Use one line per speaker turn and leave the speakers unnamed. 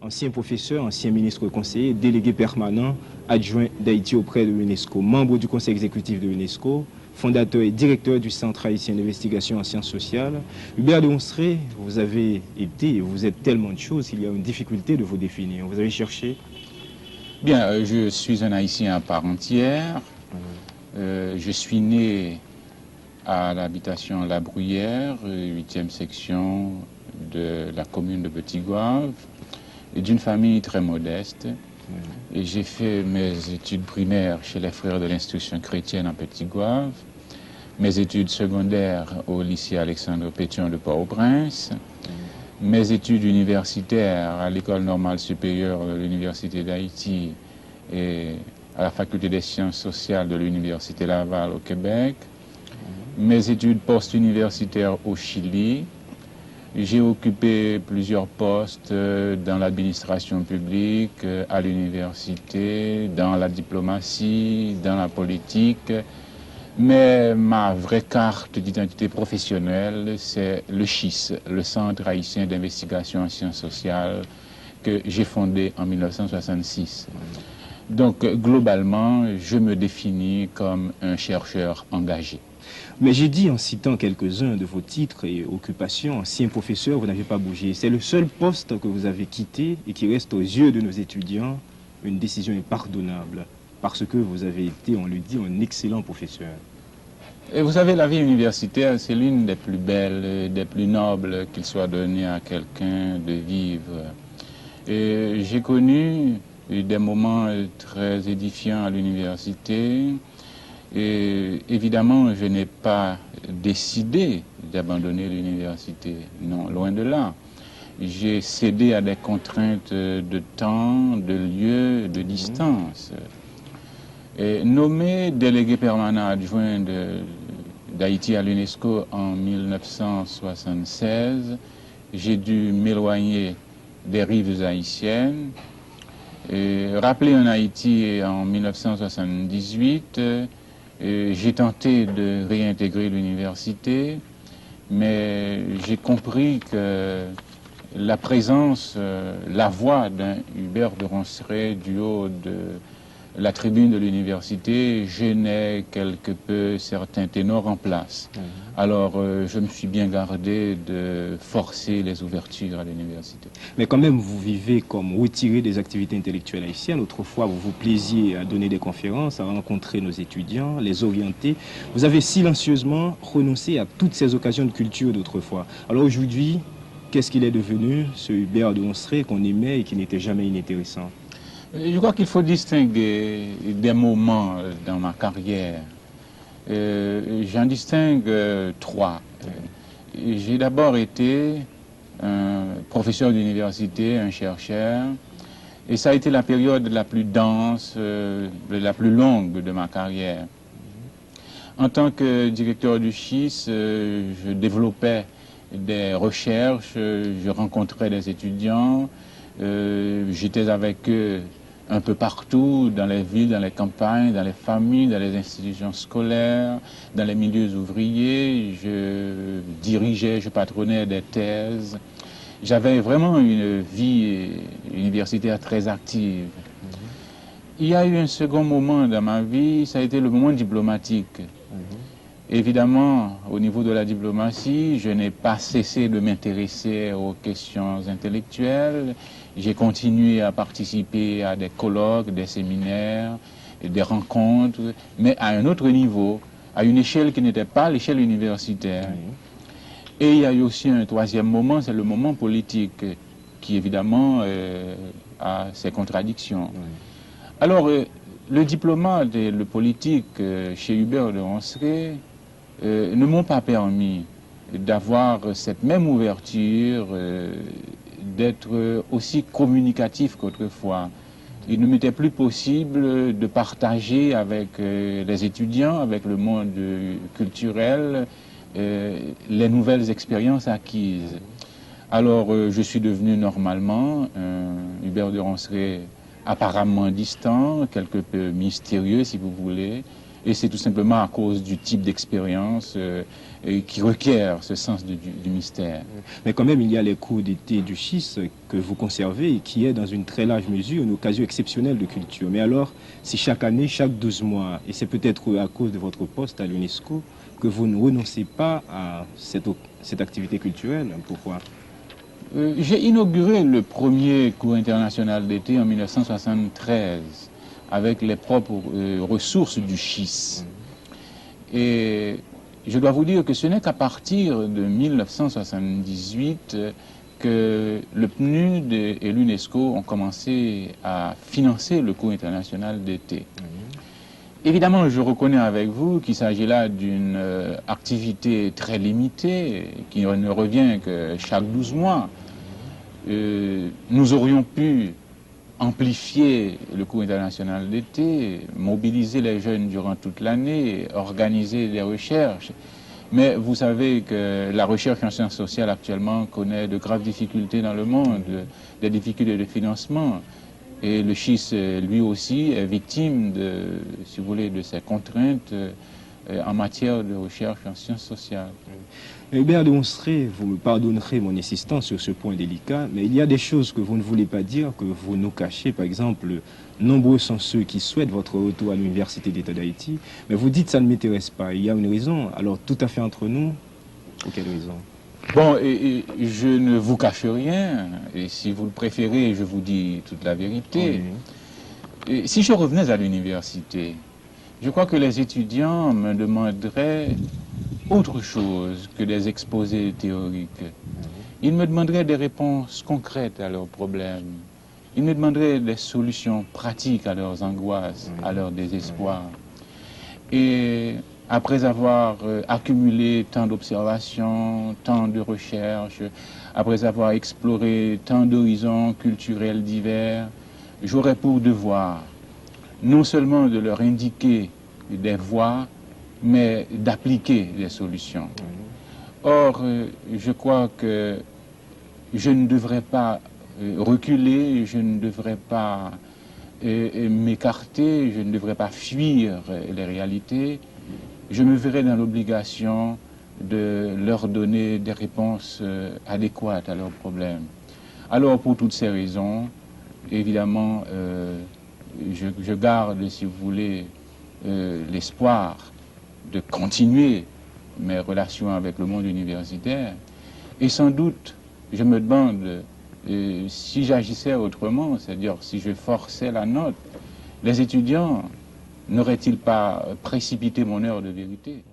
ancien professeur, ancien ministre conseiller, délégué permanent, adjoint d'Haïti auprès de l'UNESCO, membre du conseil exécutif de l'UNESCO, fondateur et directeur du Centre haïtien d'investigation en sciences sociales. Hubert de Onstré, vous avez été et vous êtes tellement de choses qu'il y a une difficulté de vous définir. Vous avez cherché?
Bien, je suis un Haïtien à part entière. Je suis né à l'habitation La Bruyère, 8e section de la commune de Petit-Goâve, et d'une famille très modeste. Et j'ai fait mes études primaires chez les frères de l'instruction chrétienne en Petit-Goâve, mes études secondaires au lycée Alexandre Pétion de Port-au-Prince, mes études universitaires à l'école normale supérieure de l'Université d'Haïti et à la faculté des sciences sociales de l'Université Laval au Québec, mes études post-universitaires au Chili. J'ai occupé plusieurs postes dans l'administration publique, à l'université, dans la diplomatie, dans la politique. Mais ma vraie carte d'identité professionnelle, c'est le CHIS, le Centre haïtien d'investigation en sciences sociales, que j'ai fondé en 1966. Donc, globalement, je me définis comme un chercheur engagé.
Mais j'ai dit en citant quelques-uns de vos titres et occupations, ancien professeur, vous n'avez pas bougé. C'est le seul poste que vous avez quitté et qui reste aux yeux de nos étudiants une décision impardonnable. Parce que vous avez été, on le dit, un excellent professeur.
Et vous savez, la vie universitaire, c'est l'une des plus belles, des plus nobles qu'il soit donné à quelqu'un de vivre. Et j'ai connu des moments très édifiants à l'université. Et évidemment, je n'ai pas décidé d'abandonner l'université, non, loin de là. J'ai cédé à des contraintes de temps, de lieu, de distance. Et nommé délégué permanent adjoint d'Haïti à l'UNESCO en 1976, j'ai dû m'éloigner des rives haïtiennes. Rappelé en Haïti en 1978, j'ai tenté de réintégrer l'université, mais j'ai compris que la présence, la voix d'un Hubert de Ronceret du haut de la tribune de l'université gênait quelque peu certains ténors en place. Alors, je me suis bien gardé de forcer les ouvertures à l'université.
Mais quand même, vous vivez comme retiré des activités intellectuelles haïtiennes. Autrefois, vous vous plaisiez à donner des conférences, à rencontrer nos étudiants, les orienter. Vous avez silencieusement renoncé à toutes ces occasions de culture d'autrefois. Alors aujourd'hui, qu'est-ce qu'il est devenu, ce Hubert de Onstré qu'on aimait et qui n'était jamais inintéressant?
Je crois qu'il faut distinguer des moments dans ma carrière. J'en distingue trois. J'ai d'abord été un professeur d'université, un chercheur, et ça a été la période la plus dense, la plus longue de ma carrière. En tant que directeur du CHIS, je développais des recherches, je rencontrais des étudiants, j'étais avec eux un peu partout, dans les villes, dans les campagnes, dans les familles, dans les institutions scolaires, dans les milieux ouvriers. Je dirigeais, je patronnais des thèses. J'avais vraiment une vie universitaire très active. Il y a eu un second moment dans ma vie, ça a été le moment diplomatique. Évidemment, au niveau de la diplomatie, je n'ai pas cessé de m'intéresser aux questions intellectuelles. J'ai continué à participer à des colloques, des séminaires, des rencontres, mais à un autre niveau, à une échelle qui n'était pas l'échelle universitaire. Et il y a eu aussi un troisième moment, c'est le moment politique, qui évidemment a ses contradictions. Alors, le diplomate et le politique chez Hubert de Ronceret ne m'ont pas permis d'avoir cette même ouverture, d'être aussi communicatif qu'autrefois. Il ne m'était plus possible de partager avec les étudiants, avec le monde culturel, les nouvelles expériences acquises. Alors, je suis devenu normalement un Hubert de Ronceret apparemment distant, quelque peu mystérieux si vous voulez, Et c'est tout simplement à cause du type d'expérience qui requiert ce sens du mystère.
Mais quand même, il y a les cours d'été du SCHIS que vous conservez et qui est dans une très large mesure une occasion exceptionnelle de culture. Mais alors, c'est chaque année, chaque 12 mois, et c'est peut-être à cause de votre poste à l'UNESCO que vous ne renoncez pas à cette activité culturelle. Pourquoi?
J'ai inauguré le premier cours international d'été en 1973 avec les propres ressources du SCHIS. Et je dois vous dire que ce n'est qu'à partir de 1978 que le PNUD et l'UNESCO ont commencé à financer le cours international d'été. Évidemment, je reconnais avec vous qu'il s'agit là d'une activité très limitée, qui ne revient que chaque 12 mois. Nous aurions pu amplifier le cours international d'été, mobiliser les jeunes durant toute l'année, organiser des recherches. Mais vous savez que la recherche en sciences sociales actuellement connaît de graves difficultés dans le monde, des difficultés de financement. Et le SCHIS, lui aussi, est victime si vous voulez, de ces contraintes en matière de recherche en sciences sociales.
Hubert de Monstré, vous me pardonnerez mon insistance sur ce point délicat, mais il y a des choses que vous ne voulez pas dire, que vous nous cachez. Par exemple, nombreux sont ceux qui souhaitent votre retour à l'Université d'État d'Haïti, mais vous dites que ça ne m'intéresse pas. Il y a une raison. Alors, tout à fait entre nous, pour quelle raison?
Bon, je ne vous cache rien, et si vous le préférez, je vous dis toute la vérité. Oui. Et si je revenais à l'université, je crois que les étudiants me demanderaient autre chose que des exposés théoriques. Ils me demanderaient des réponses concrètes à leurs problèmes. Ils me demanderaient des solutions pratiques à leurs angoisses, à leurs désespoirs. Et après avoir accumulé tant d'observations, tant de recherches, après avoir exploré tant d'horizons culturels divers, j'aurais pour devoir non seulement de leur indiquer des voies, mais d'appliquer des solutions. Or, je crois que je ne devrais pas reculer, je ne devrais pas m'écarter, je ne devrais pas fuir les réalités. Je me verrai dans l'obligation de leur donner des réponses adéquates à leurs problèmes. Alors, pour toutes ces raisons, évidemment, je garde, si vous voulez, l'espoir de continuer mes relations avec le monde universitaire. Et sans doute, je me demande si j'agissais autrement, c'est-à-dire si je forçais la note, les étudiants n'auraient-ils pas précipité mon heure de vérité?